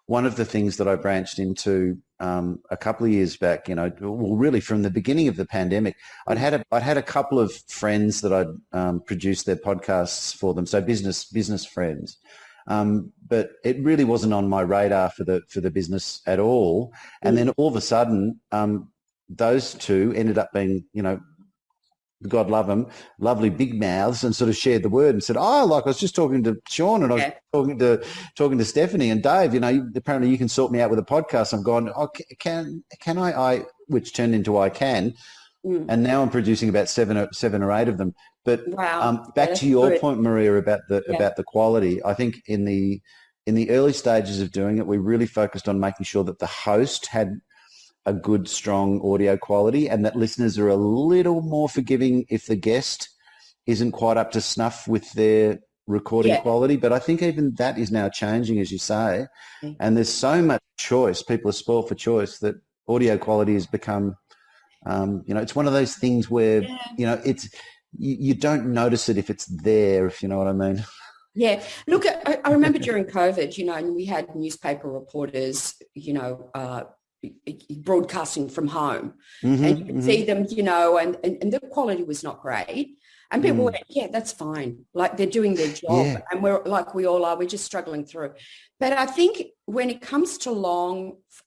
one of the things that I branched into a couple of years back, well, really from the beginning of the pandemic, I'd had a couple of friends that I'd produced their podcasts for them, so business friends. But it really wasn't on my radar for the business at all. And then all of a sudden, those two ended up being, God love them, lovely big mouths, and sort of shared the word and said, "Oh, like I was just talking to Sean, and I was talking to Stephanie and Dave. Apparently you can sort me out with a podcast." I'm going, "Oh, can I?" Which turned into I can, and now I'm producing about seven or eight of them. But back to your point, Maria, about the quality. I think in the early stages of doing it, we really focused on making sure that the host had a good, strong audio quality, and that listeners are a little more forgiving if the guest isn't quite up to snuff with their recording quality. But I think even that is now changing, as you say, and there's so much choice. People are spoiled for choice that audio quality has become, it's one of those things where, it's, you don't notice it if it's there, if you know what I mean. Yeah. Look, I remember during COVID, and we had newspaper reporters, broadcasting from home, and you could see them, and the quality was not great. And people went, yeah, that's fine. Like, they're doing their job, and we're like, we all are, we're just struggling through. But I think when it comes to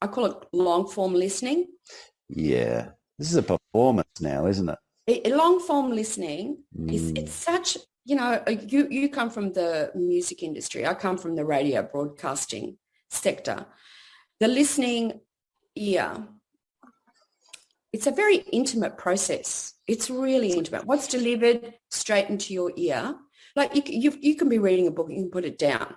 I call it long form listening. Yeah. This is a performance now, isn't it? Long form listening it's such, you come from the music industry. I come from the radio broadcasting sector. The listening ear, it's a very intimate process. It's really intimate. What's delivered straight into your ear, like you can be reading a book and you can put it down,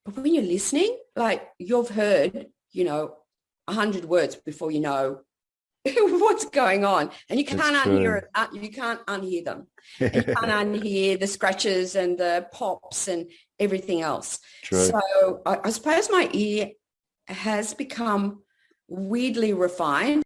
but when you're listening, like, you've heard 100 words before you know what's going on, and you can't unhear it. You can't unhear them. And you can't unhear the scratches and the pops and everything else. True. So I suppose my ear has become weirdly refined.